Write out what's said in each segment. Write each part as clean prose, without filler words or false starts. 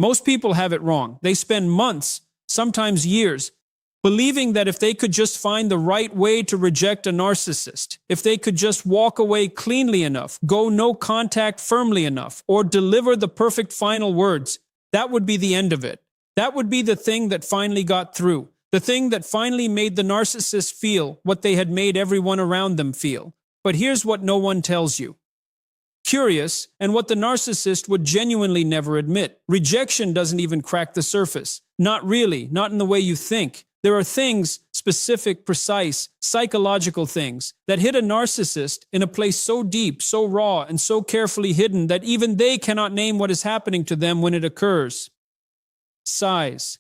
Most people have it wrong. They spend months, sometimes years, believing that if they could just find the right way to reject a narcissist, if they could just walk away cleanly enough, go no contact firmly enough, or deliver the perfect final words, that would be the end of it. That would be the thing that finally got through. The thing that finally made the narcissist feel what they had made everyone around them feel. But here's what no one tells you. Curious, and what the narcissist would genuinely never admit. Rejection doesn't even crack the surface. Not really, not in the way you think. There are things, specific, precise, psychological things, that hit a narcissist in a place so deep, so raw, and so carefully hidden that even they cannot name what is happening to them when it occurs. Size.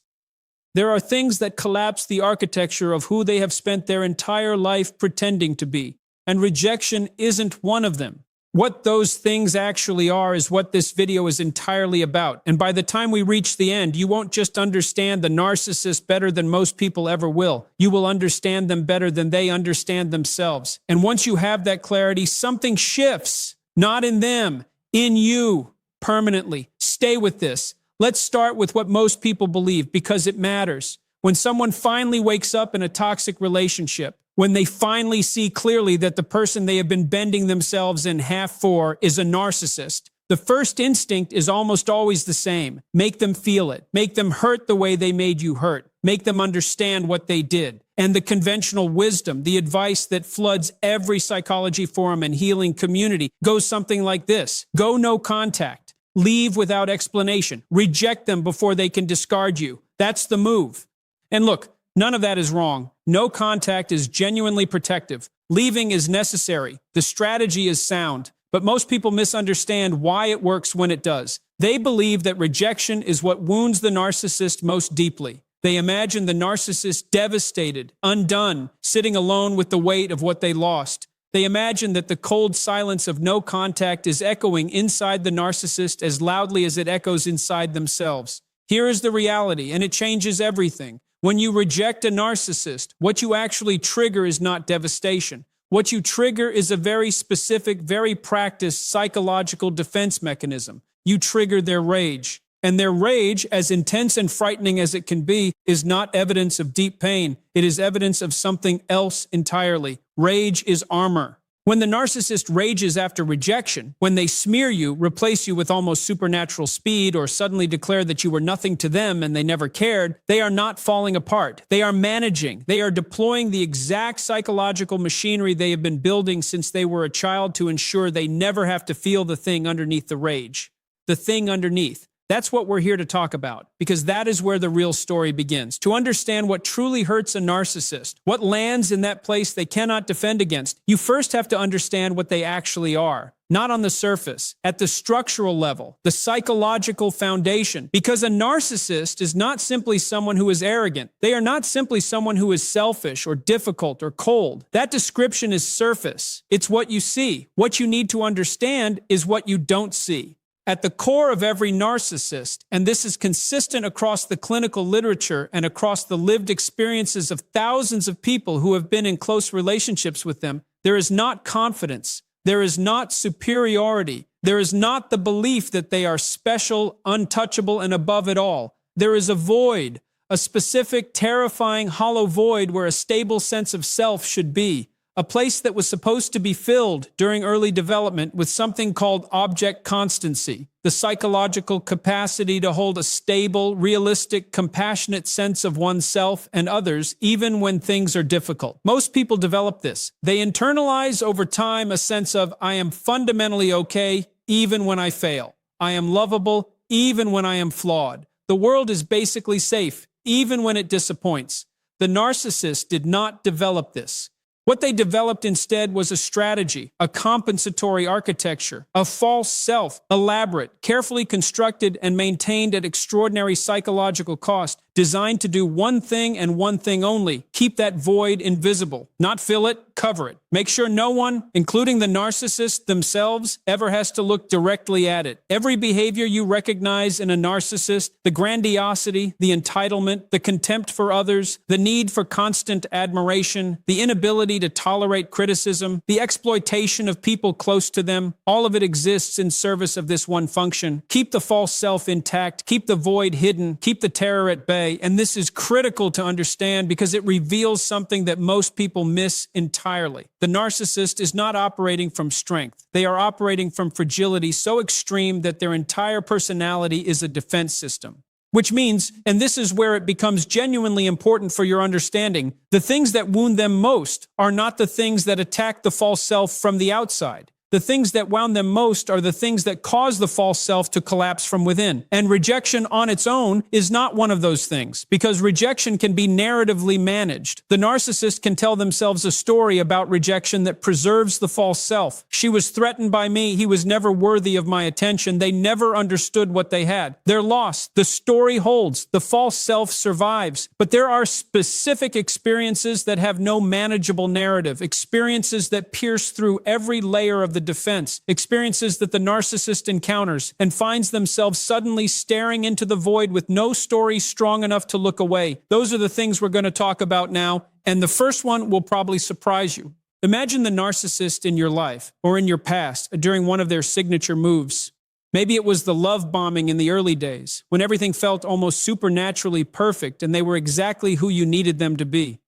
There are things that collapse the architecture of who they have spent their entire life pretending to be, and rejection isn't one of them. What those things actually are is what this video is entirely about, and by the time we reach the end, you won't just understand the narcissist better than most people ever will. You will understand them better than they understand themselves. And once you have that clarity, something shifts, not in them, in you, permanently. Stay with this. Let's start with what most people believe, because it matters. When someone finally wakes up in a toxic relationship, when they finally see clearly that the person they have been bending themselves in half for is a narcissist, the first instinct is almost always the same. Make them feel it. Make them hurt the way they made you hurt. Make them understand what they did. And the conventional wisdom, the advice that floods every psychology forum and healing community, goes something like this. Go no contact. Leave without explanation. Reject them before they can discard you. That's the move. And look, none of that is wrong. No contact is genuinely protective. Leaving is necessary. The strategy is sound. But most people misunderstand why it works when it does. They believe that rejection is what wounds the narcissist most deeply. They imagine the narcissist devastated, undone, sitting alone with the weight of what they lost. They imagine that the cold silence of no contact is echoing inside the narcissist as loudly as it echoes inside themselves. Here is the reality, and it changes everything. When you reject a narcissist, what you actually trigger is not devastation. What you trigger is a very specific, very practiced psychological defense mechanism. You trigger their rage. And their rage, as intense and frightening as it can be, is not evidence of deep pain. It is evidence of something else entirely. Rage is armor. When the narcissist rages after rejection, when they smear you, replace you with almost supernatural speed, or suddenly declare that you were nothing to them and they never cared, they are not falling apart. They are managing. They are deploying the exact psychological machinery they have been building since they were a child to ensure they never have to feel the thing underneath the rage. The thing underneath. That's what we're here to talk about, because that is where the real story begins. To understand what truly hurts a narcissist, what lands in that place they cannot defend against, you first have to understand what they actually are. Not on the surface, at the structural level, the psychological foundation. Because a narcissist is not simply someone who is arrogant. They are not simply someone who is selfish or difficult or cold. That description is surface. It's what you see. What you need to understand is what you don't see. At the core of every narcissist, and this is consistent across the clinical literature and across the lived experiences of thousands of people who have been in close relationships with them, there is not confidence, there is not superiority, there is not the belief that they are special, untouchable, and above it all. There is a void, a specific, terrifying, hollow void where a stable sense of self should be. A place that was supposed to be filled during early development with something called object constancy, the psychological capacity to hold a stable, realistic, compassionate sense of oneself and others, even when things are difficult. Most people develop this. They internalize over time a sense of, I am fundamentally okay, even when I fail. I am lovable, even when I am flawed. The world is basically safe, even when it disappoints. The narcissist did not develop this. What they developed instead was a strategy, a compensatory architecture, a false self, elaborate, carefully constructed and maintained at extraordinary psychological cost, designed to do one thing and one thing only: keep that void invisible. Not fill it, cover it. Make sure no one, including the narcissist themselves, ever has to look directly at it. Every behavior you recognize in a narcissist, the grandiosity, the entitlement, the contempt for others, the need for constant admiration, the inability to tolerate criticism, the exploitation of people close to them, all of it exists in service of this one function: keep the false self intact, keep the void hidden, keep the terror at bay. And this is critical to understand because it reveals something that most people miss entirely. The narcissist is not operating from strength. They are operating from fragility so extreme that their entire personality is a defense system. Which means, and this is where it becomes genuinely important for your understanding, the things that wound them most are not the things that attack the false self from the outside. The things that wound them most are the things that cause the false self to collapse from within. And rejection on its own is not one of those things, because rejection can be narratively managed. The narcissist can tell themselves a story about rejection that preserves the false self. She was threatened by me. He was never worthy of my attention. They never understood what they had. They're lost. The story holds. The false self survives. But there are specific experiences that have no manageable narrative, experiences that pierce through every layer of the defense, experiences that the narcissist encounters and finds themselves suddenly staring into the void with no story strong enough to look away. Those are the things we're going to talk about now, and the first one will probably surprise you. Imagine the narcissist in your life or in your past during one of their signature moves. Maybe it was the love bombing in the early days, when everything felt almost supernaturally perfect and they were exactly who you needed them to be.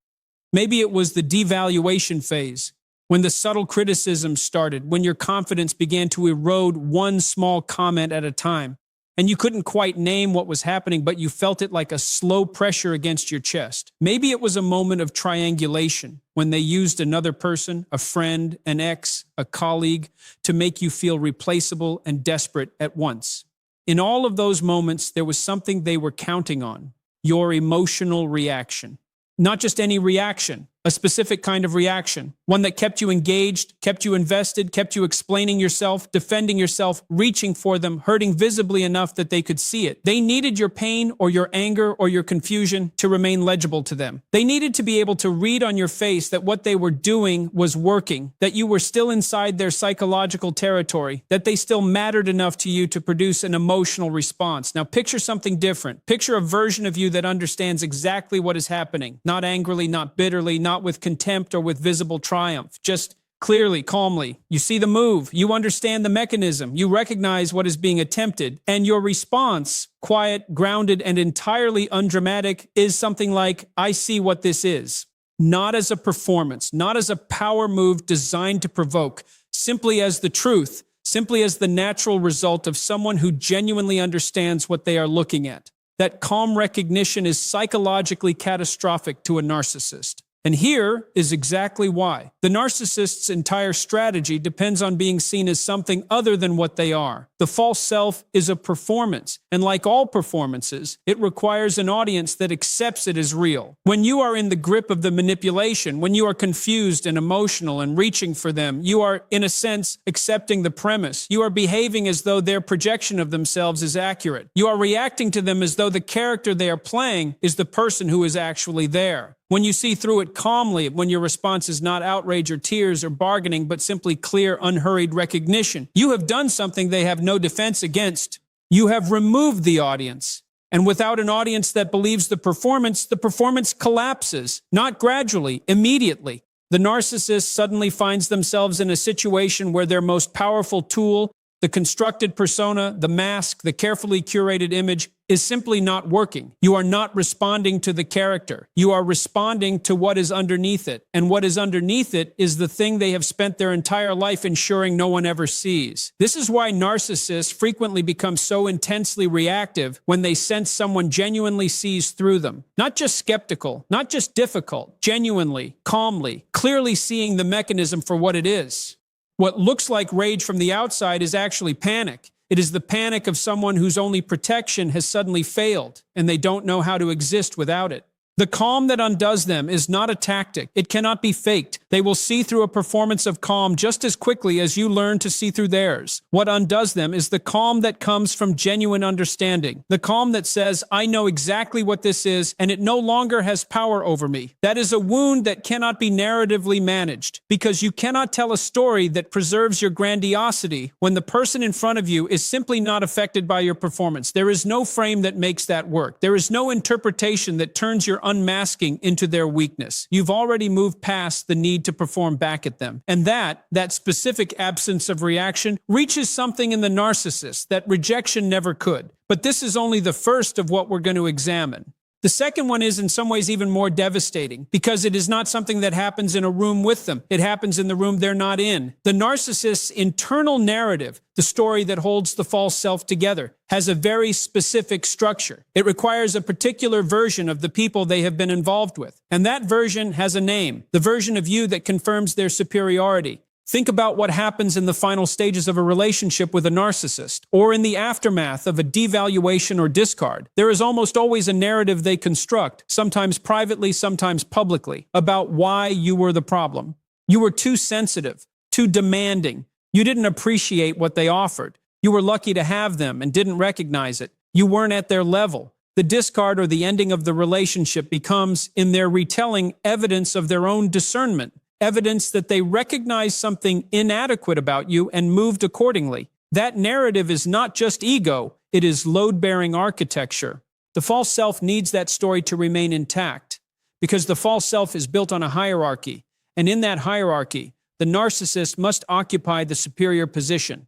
Maybe it was the devaluation phase, when the subtle criticism started, when your confidence began to erode one small comment at a time, and you couldn't quite name what was happening, but you felt it like a slow pressure against your chest. Maybe it was a moment of triangulation, when they used another person, a friend, an ex, a colleague, to make you feel replaceable and desperate at once. In all of those moments, there was something they were counting on: your emotional reaction. Not just any reaction, a specific kind of reaction, one that kept you engaged, kept you invested, kept you explaining yourself, defending yourself, reaching for them, hurting visibly enough that they could see it. They needed your pain or your anger or your confusion to remain legible to them. They needed to be able to read on your face that what they were doing was working, that you were still inside their psychological territory, that they still mattered enough to you to produce an emotional response. Now picture something different. Picture a version of you that understands exactly what is happening, not angrily, not bitterly, not with contempt or with visible triumph, just clearly, calmly. You see the move, you understand the mechanism, you recognize what is being attempted, and your response, quiet, grounded, and entirely undramatic, is something like, "I see what this is." Not as a performance, not as a power move designed to provoke, simply as the truth, simply as the natural result of someone who genuinely understands what they are looking at. That calm recognition is psychologically catastrophic to a narcissist. And here is exactly why. The narcissist's entire strategy depends on being seen as something other than what they are. The false self is a performance, and like all performances, it requires an audience that accepts it as real. When you are in the grip of the manipulation, when you are confused and emotional and reaching for them, you are, in a sense, accepting the premise. You are behaving as though their projection of themselves is accurate. You are reacting to them as though the character they are playing is the person who is actually there. When you see through it calmly, when your response is not outrage or tears or bargaining, but simply clear, unhurried recognition, you have done something they have no defense against. You have removed the audience. And without an audience that believes the performance collapses, not gradually, immediately. The narcissist suddenly finds themselves in a situation where their most powerful tool, the constructed persona, the mask, the carefully curated image, is simply not working. You are not responding to the character. You are responding to what is underneath it. And what is underneath it is the thing they have spent their entire life ensuring no one ever sees. This is why narcissists frequently become so intensely reactive when they sense someone genuinely sees through them. Not just skeptical, not just difficult, genuinely, calmly, clearly seeing the mechanism for what it is. What looks like rage from the outside is actually panic. It is the panic of someone whose only protection has suddenly failed, and they don't know how to exist without it. The calm that undoes them is not a tactic. It cannot be faked. They will see through a performance of calm just as quickly as you learn to see through theirs. What undoes them is the calm that comes from genuine understanding. The calm that says, I know exactly what this is, and it no longer has power over me. That is a wound that cannot be narratively managed, because you cannot tell a story that preserves your grandiosity when the person in front of you is simply not affected by your performance. There is no frame that makes that work. There is no interpretation that turns your unmasking into their weakness. You've already moved past the need to perform back at them. And that specific absence of reaction reaches something in the narcissist that rejection never could. But this is only the first of what we're going to examine. The second one is in some ways even more devastating because it is not something that happens in a room with them. It happens in the room they're not in. The narcissist's internal narrative, the story that holds the false self together, has a very specific structure. It requires a particular version of the people they have been involved with. And that version has a name, the version of you that confirms their superiority. Think about what happens in the final stages of a relationship with a narcissist, or in the aftermath of a devaluation or discard. There is almost always a narrative they construct, sometimes privately, sometimes publicly, about why you were the problem. You were too sensitive, too demanding. You didn't appreciate what they offered. You were lucky to have them and didn't recognize it. You weren't at their level. The discard or the ending of the relationship becomes, in their retelling, evidence of their own discernment. Evidence that they recognized something inadequate about you and moved accordingly. That narrative is not just ego, it is load-bearing architecture. The false self needs that story to remain intact because the false self is built on a hierarchy, and in that hierarchy, the narcissist must occupy the superior position.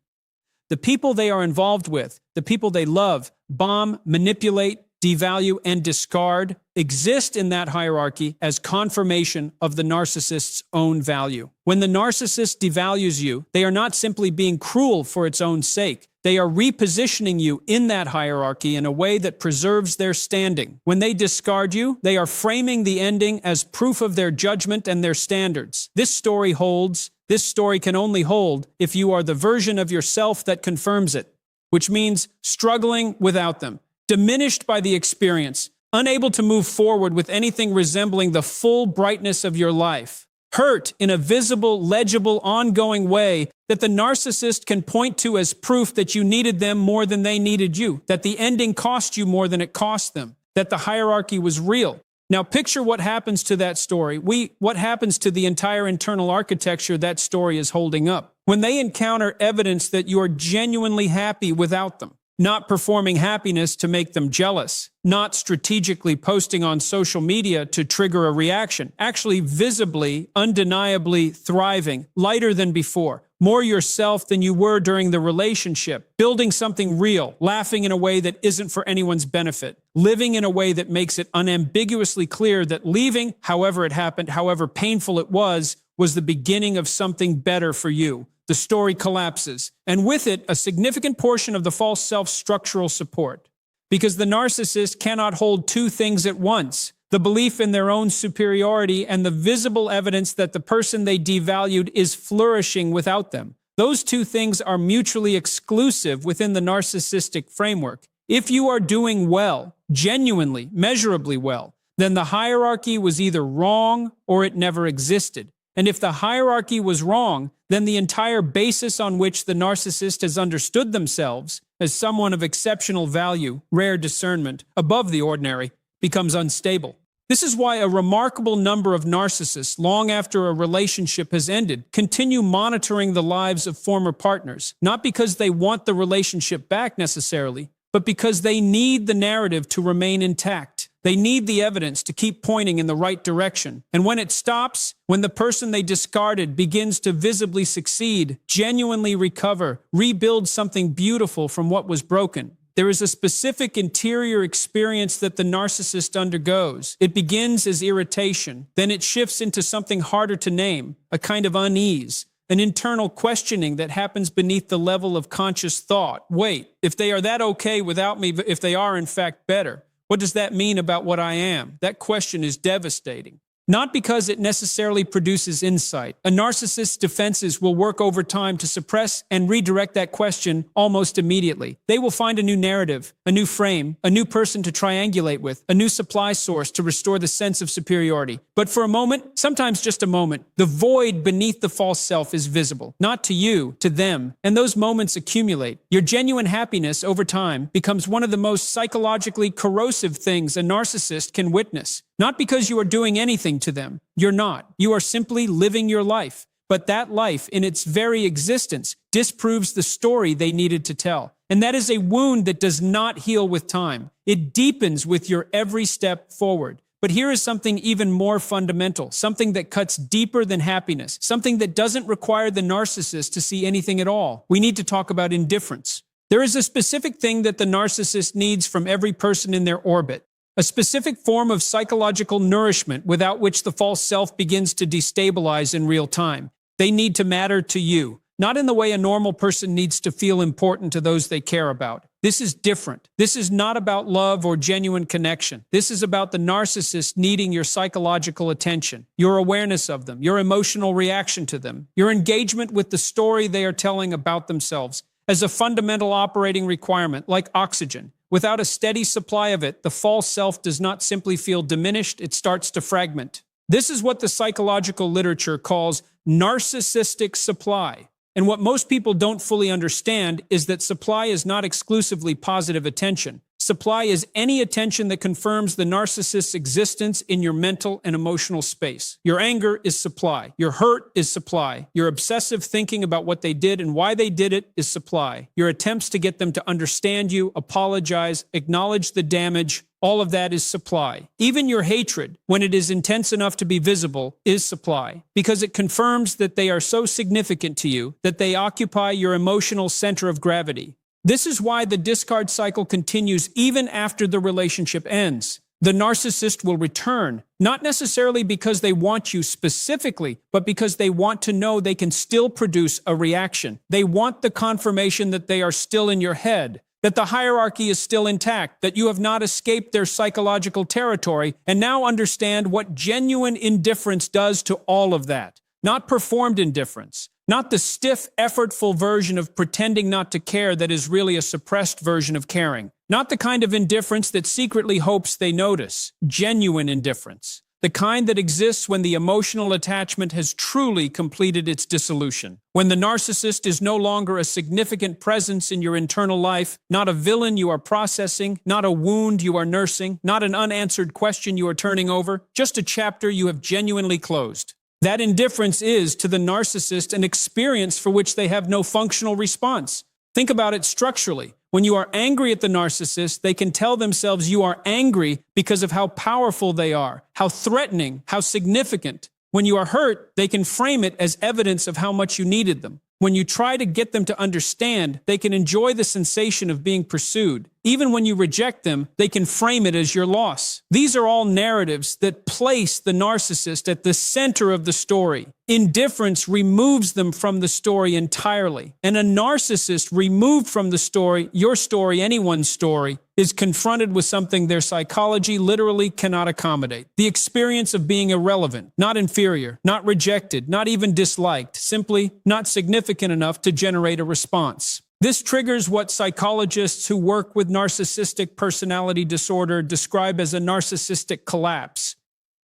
The people they are involved with, the people they love, bomb, manipulate, devalue, and discard exist in that hierarchy as confirmation of the narcissist's own value. When the narcissist devalues you, they are not simply being cruel for its own sake. They are repositioning you in that hierarchy in a way that preserves their standing. When they discard you, they are framing the ending as proof of their judgment and their standards. This story holds. This story can only hold if you are the version of yourself that confirms it, which means struggling without them, diminished by the experience, unable to move forward with anything resembling the full brightness of your life, hurt in a visible, legible, ongoing way that the narcissist can point to as proof that you needed them more than they needed you, that the ending cost you more than it cost them, that the hierarchy was real. Now picture what happens to that story. What happens to the entire internal architecture that story is holding up. When they encounter evidence that you are genuinely happy without them, not performing happiness to make them jealous, not strategically posting on social media to trigger a reaction, actually visibly, undeniably thriving, lighter than before, more yourself than you were during the relationship, building something real, laughing in a way that isn't for anyone's benefit, living in a way that makes it unambiguously clear that leaving, however it happened, however painful it was the beginning of something better for you. The story collapses, and with it, a significant portion of the false self's structural support. Because the narcissist cannot hold two things at once, the belief in their own superiority and the visible evidence that the person they devalued is flourishing without them. Those two things are mutually exclusive within the narcissistic framework. If you are doing well, genuinely, measurably well, then the hierarchy was either wrong or it never existed. And if the hierarchy was wrong, then the entire basis on which the narcissist has understood themselves as someone of exceptional value, rare discernment, above the ordinary, becomes unstable. This is why a remarkable number of narcissists, long after a relationship has ended, continue monitoring the lives of former partners, not because they want the relationship back necessarily, but because they need the narrative to remain intact. They need the evidence to keep pointing in the right direction. And when it stops, when the person they discarded begins to visibly succeed, genuinely recover, rebuild something beautiful from what was broken, there is a specific interior experience that the narcissist undergoes. It begins as irritation, then it shifts into something harder to name, a kind of unease, an internal questioning that happens beneath the level of conscious thought. Wait, if they are that okay without me, if they are in fact better, what does that mean about what I am? That question is devastating. not because it necessarily produces insight. A narcissist's defenses will work over time to suppress and redirect that question almost immediately. They will find a new narrative, a new frame, a new person to triangulate with, a new supply source to restore the sense of superiority. But for a moment, sometimes just a moment, the void beneath the false self is visible. Not to you, to them. And those moments accumulate. Your genuine happiness over time becomes one of the most psychologically corrosive things a narcissist can witness. Not because you are doing anything to them. You're not. You are simply living your life. But that life, in its very existence, disproves the story they needed to tell. And that is a wound that does not heal with time. It deepens with your every step forward. But here is something even more fundamental, something that cuts deeper than happiness, something that doesn't require the narcissist to see anything at all. We need to talk about indifference. There is a specific thing that the narcissist needs from every person in their orbit. A specific form of psychological nourishment without which the false self begins to destabilize in real time. They need to matter to you, not in the way a normal person needs to feel important to those they care about. This is different. This is not about love or genuine connection. This is about the narcissist needing your psychological attention, your awareness of them, your emotional reaction to them, your engagement with the story they are telling about themselves as a fundamental operating requirement, like oxygen. Without a steady supply of it, the false self does not simply feel diminished, it starts to fragment. This is what the psychological literature calls narcissistic supply. And what most people don't fully understand is that supply is not exclusively positive attention. Supply is any attention that confirms the narcissist's existence in your mental and emotional space. Your anger is supply. Your hurt is supply. Your obsessive thinking about what they did and why they did it is supply. Your attempts to get them to understand you, apologize, acknowledge the damage, all of that is supply. Even your hatred, when it is intense enough to be visible, is supply, because it confirms that they are so significant to you that they occupy your emotional center of gravity. This is why the discard cycle continues even after the relationship ends. The narcissist will return, not necessarily because they want you specifically, but because they want to know they can still produce a reaction. They want the confirmation that they are still in your head, that the hierarchy is still intact, that you have not escaped their psychological territory, and now understand what genuine indifference does to all of that. Not performed indifference. Not the stiff, effortful version of pretending not to care that is really a suppressed version of caring. Not the kind of indifference that secretly hopes they notice. Genuine indifference. The kind that exists when the emotional attachment has truly completed its dissolution. When the narcissist is no longer a significant presence in your internal life, not a villain you are processing, not a wound you are nursing, not an unanswered question you are turning over, just a chapter you have genuinely closed. That indifference is, to the narcissist, an experience for which they have no functional response. Think about it structurally. When you are angry at the narcissist, they can tell themselves you are angry because of how powerful they are, how threatening, how significant. When you are hurt, they can frame it as evidence of how much you needed them. When you try to get them to understand, they can enjoy the sensation of being pursued. Even when you reject them, they can frame it as your loss. These are all narratives that place the narcissist at the center of the story. Indifference removes them from the story entirely. And a narcissist removed from the story, your story, anyone's story, is confronted with something their psychology literally cannot accommodate. The experience of being irrelevant, not inferior, not rejected, not even disliked, simply not significant enough to generate a response. This triggers what psychologists who work with narcissistic personality disorder describe as a narcissistic collapse.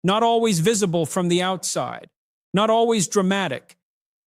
Not always visible from the outside, not always dramatic,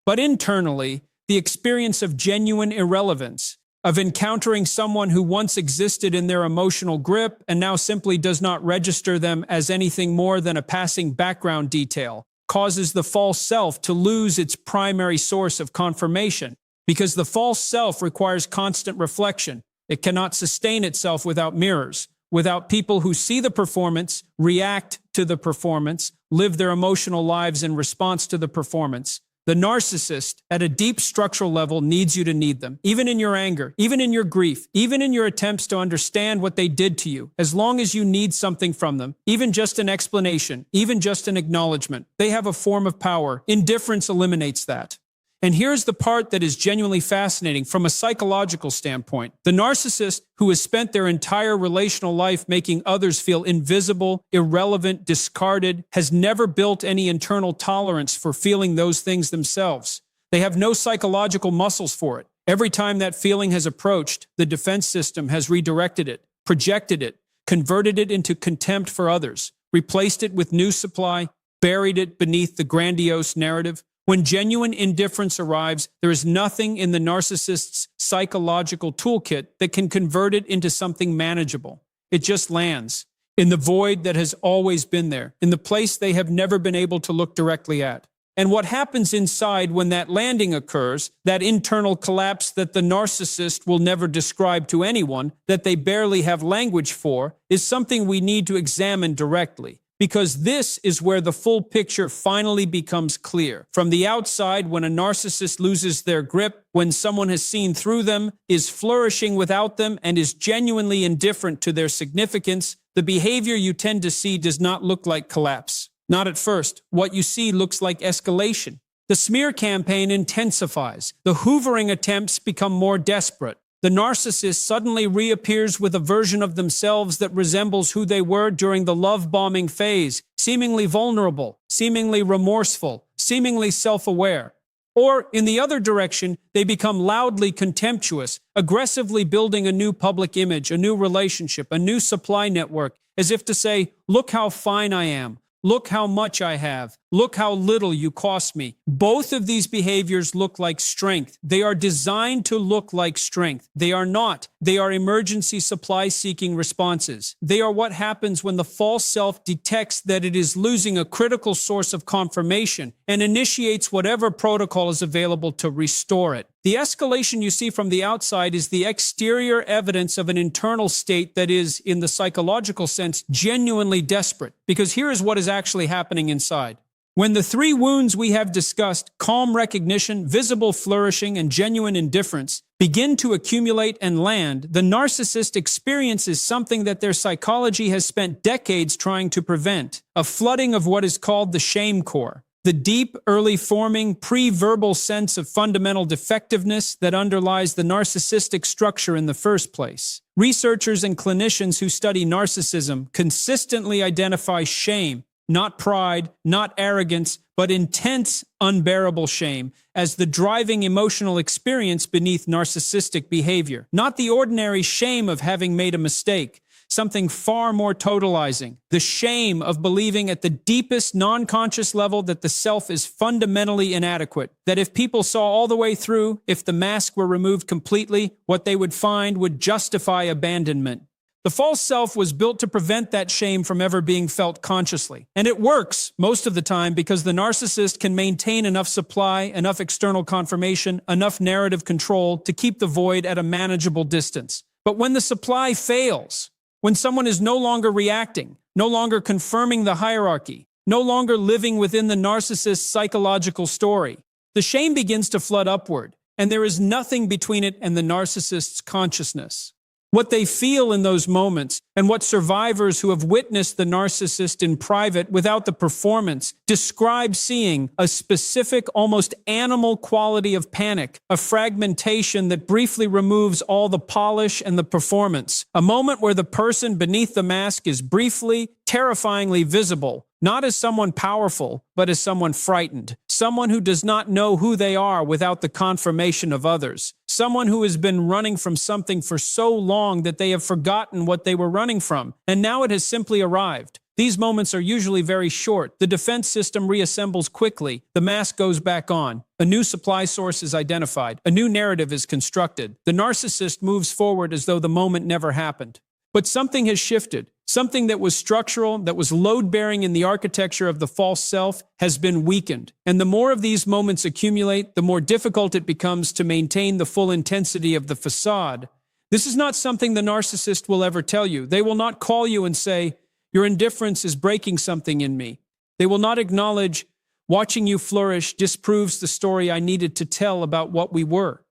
but internally, the experience of genuine irrelevance, of encountering someone who once existed in their emotional grip and now simply does not register them as anything more than a passing background detail, causes the false self to lose its primary source of confirmation. Because the false self requires constant reflection. It cannot sustain itself without mirrors, without people who see the performance, react to the performance, live their emotional lives in response to the performance. The narcissist, at a deep structural level, needs you to need them. Even in your anger, even in your grief, even in your attempts to understand what they did to you, as long as you need something from them, even just an explanation, even just an acknowledgement, they have a form of power. Indifference eliminates that. And here's the part that is genuinely fascinating from a psychological standpoint. The narcissist, who has spent their entire relational life making others feel invisible, irrelevant, discarded, has never built any internal tolerance for feeling those things themselves. They have no psychological muscles for it. Every time that feeling has approached, the defense system has redirected it, projected it, converted it into contempt for others, replaced it with new supply, buried it beneath the grandiose narrative. When genuine indifference arrives, there is nothing in the narcissist's psychological toolkit that can convert it into something manageable. It just lands in the void that has always been there, in the place they have never been able to look directly at. And what happens inside when that landing occurs, that internal collapse that the narcissist will never describe to anyone, that they barely have language for, is something we need to examine directly. Because this is where the full picture finally becomes clear. From the outside, when a narcissist loses their grip, when someone has seen through them, is flourishing without them, and is genuinely indifferent to their significance, the behavior you tend to see does not look like collapse. Not at first. What you see looks like escalation. The smear campaign intensifies. The hoovering attempts become more desperate. The narcissist suddenly reappears with a version of themselves that resembles who they were during the love-bombing phase, seemingly vulnerable, seemingly remorseful, seemingly self-aware. Or, in the other direction, they become loudly contemptuous, aggressively building a new public image, a new relationship, a new supply network, as if to say, "Look how fine I am. Look how much I have. Look how little you cost me." Both of these behaviors look like strength. They are designed to look like strength. They are not. They are emergency supply-seeking responses. They are what happens when the false self detects that it is losing a critical source of confirmation and initiates whatever protocol is available to restore it. The escalation you see from the outside is the exterior evidence of an internal state that is, in the psychological sense, genuinely desperate. Because here is what is actually happening inside. When the three wounds we have discussed, calm recognition, visible flourishing, and genuine indifference, begin to accumulate and land, the narcissist experiences something that their psychology has spent decades trying to prevent: a flooding of what is called the shame core. The deep, early forming, pre-verbal sense of fundamental defectiveness that underlies the narcissistic structure in the first place. Researchers and clinicians who study narcissism consistently identify shame, not pride, not arrogance, but intense, unbearable shame, as the driving emotional experience beneath narcissistic behavior. Not the ordinary shame of having made a mistake, something far more totalizing. The shame of believing at the deepest non-conscious level that the self is fundamentally inadequate. That if people saw all the way through, if the mask were removed completely, what they would find would justify abandonment. The false self was built to prevent that shame from ever being felt consciously. And it works most of the time because the narcissist can maintain enough supply, enough external confirmation, enough narrative control to keep the void at a manageable distance. But when the supply fails, when someone is no longer reacting, no longer confirming the hierarchy, no longer living within the narcissist's psychological story, the shame begins to flood upward, and there is nothing between it and the narcissist's consciousness. What they feel in those moments, and what survivors who have witnessed the narcissist in private without the performance describe seeing: a specific, almost animal quality of panic, a fragmentation that briefly removes all the polish and the performance, a moment where the person beneath the mask is briefly, terrifyingly visible, not as someone powerful, but as someone frightened, someone who does not know who they are without the confirmation of others, someone who has been running from something for so long that they have forgotten what they were running from, and now it has simply arrived. These moments are usually very short. The defense system reassembles quickly. The mask goes back on. A new supply source is identified. A new narrative is constructed. The narcissist moves forward as though the moment never happened. But something has shifted. Something that was structural, that was load-bearing in the architecture of the false self, has been weakened. And the more of these moments accumulate, the more difficult it becomes to maintain the full intensity of the facade. This is not something the narcissist will ever tell you. They will not call you and say, "Your indifference is breaking something in me." They will not acknowledge, "Watching you flourish disproves the story I needed to tell about what we were."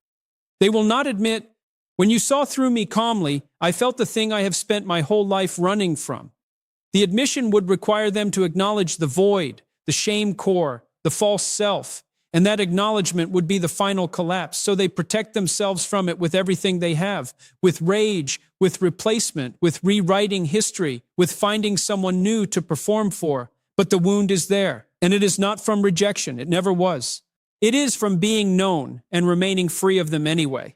They will not admit, "When you saw through me calmly, I felt the thing I have spent my whole life running from." The admission would require them to acknowledge the void, the shame core, the false self. And that acknowledgement would be the final collapse. So they protect themselves from it with everything they have, with rage, with replacement, with rewriting history, with finding someone new to perform for. But the wound is there, and it is not from rejection. It never was. It is from being known and remaining free of them anyway.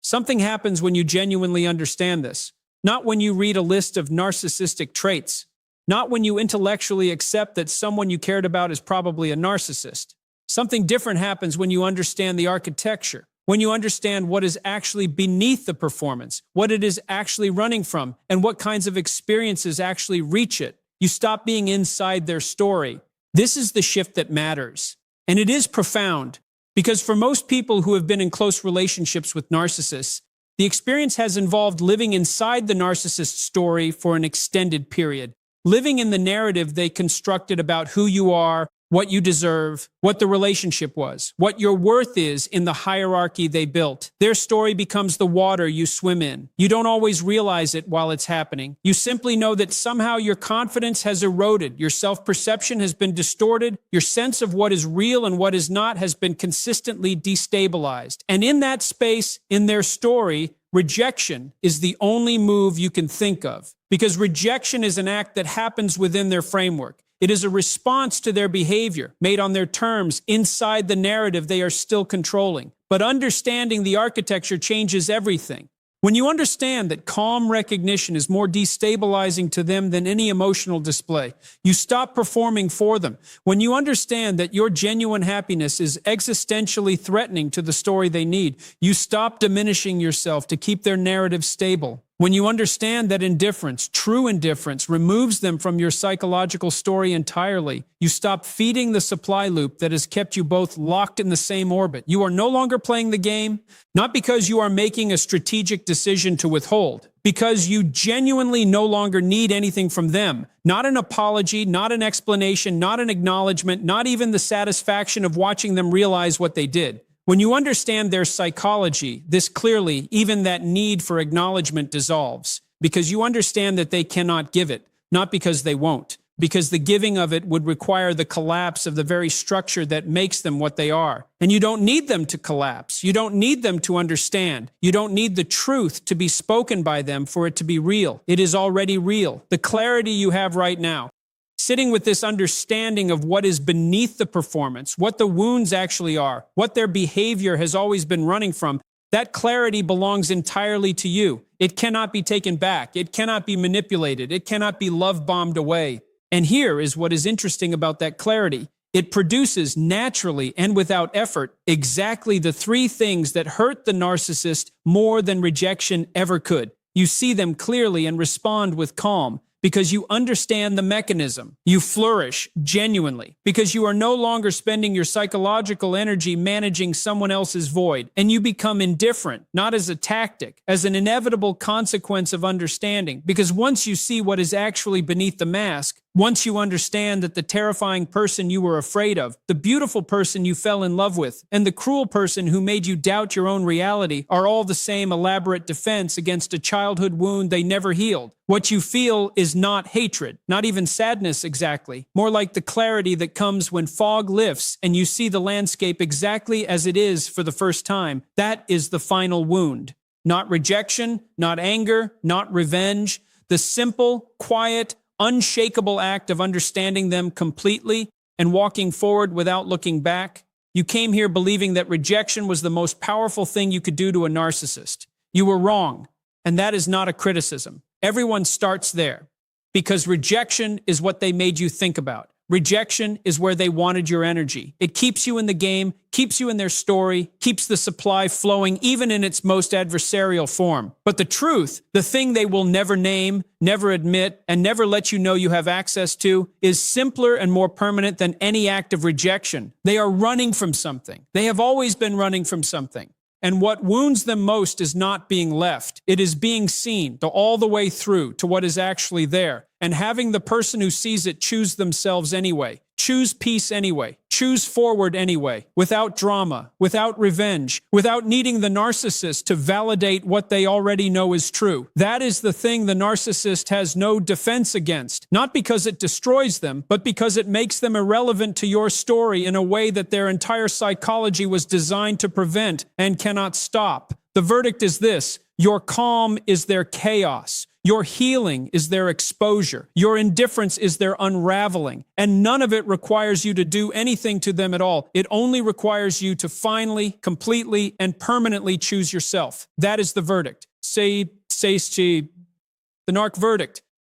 Something happens when you genuinely understand this, not when you read a list of narcissistic traits, not when you intellectually accept that someone you cared about is probably a narcissist. Something different happens when you understand the architecture, when you understand what is actually beneath the performance, what it is actually running from, and what kinds of experiences actually reach it. You stop being inside their story. This is the shift that matters. And it is profound, because for most people who have been in close relationships with narcissists, the experience has involved living inside the narcissist story for an extended period, living in the narrative they constructed about who you are, what you deserve, what the relationship was, what your worth is in the hierarchy they built. Their story becomes the water you swim in. You don't always realize it while it's happening. You simply know that somehow your confidence has eroded, your self-perception has been distorted, your sense of what is real and what is not has been consistently destabilized. And in that space, in their story, rejection is the only move you can think of, because rejection is an act that happens within their framework. It is a response to their behavior, made on their terms, inside the narrative they are still controlling. But understanding the architecture changes everything. When you understand that calm recognition is more destabilizing to them than any emotional display, you stop performing for them. When you understand that your genuine happiness is existentially threatening to the story they need, you stop diminishing yourself to keep their narrative stable. When you understand that indifference, true indifference, removes them from your psychological story entirely, you stop feeding the supply loop that has kept you both locked in the same orbit. You are no longer playing the game, not because you are making a strategic decision to withhold, because you genuinely no longer need anything from them. Not an apology, not an explanation, not an acknowledgement, not even the satisfaction of watching them realize what they did. When you understand their psychology, this clearly, even that need for acknowledgement dissolves, because you understand that they cannot give it, not because they won't, because the giving of it would require the collapse of the very structure that makes them what they are. And you don't need them to collapse. You don't need them to understand. You don't need the truth to be spoken by them for it to be real. It is already real. The clarity you have right now, sitting with this understanding of what is beneath the performance, what the wounds actually are, what their behavior has always been running from, that clarity belongs entirely to you. It cannot be taken back. It cannot be manipulated. It cannot be love-bombed away. And here is what is interesting about that clarity. It produces naturally and without effort exactly the three things that hurt the narcissist more than rejection ever could. You see them clearly and respond with calm, because you understand the mechanism. You flourish genuinely because you are no longer spending your psychological energy managing someone else's void, and you become indifferent, not as a tactic, as an inevitable consequence of understanding. Because once you see what is actually beneath the mask, once you understand that the terrifying person you were afraid of, the beautiful person you fell in love with, and the cruel person who made you doubt your own reality are all the same elaborate defense against a childhood wound they never healed, what you feel is not hatred, not even sadness exactly, more like the clarity that comes when fog lifts and you see the landscape exactly as it is for the first time. That is the final wound. Not rejection, not anger, not revenge. The simple, quiet, unshakable act of understanding them completely and walking forward without looking back. You came here believing that rejection was the most powerful thing you could do to a narcissist. You were wrong, and that is not a criticism. Everyone starts there, because rejection is what they made you think about. Rejection is where they wanted your energy. It keeps you in the game, keeps you in their story, keeps the supply flowing even in its most adversarial form. But the truth, the thing they will never name, never admit, and never let you know you have access to, is simpler and more permanent than any act of rejection. They are running from something. They have always been running from something. And what wounds them most is not being left. It is being seen all the way through to what is actually there, and having the person who sees it choose themselves anyway, choose peace anyway. Choose forward anyway, without drama, without revenge, without needing the narcissist to validate what they already know is true. That is the thing the narcissist has no defense against, not because it destroys them, but because it makes them irrelevant to your story in a way that their entire psychology was designed to prevent and cannot stop. The verdict is this: your calm is their chaos. Your healing is their exposure. Your indifference is their unraveling. And none of it requires you to do anything to them at all. It only requires you to finally, completely, and permanently choose yourself. That is the verdict. Say the narc verdict.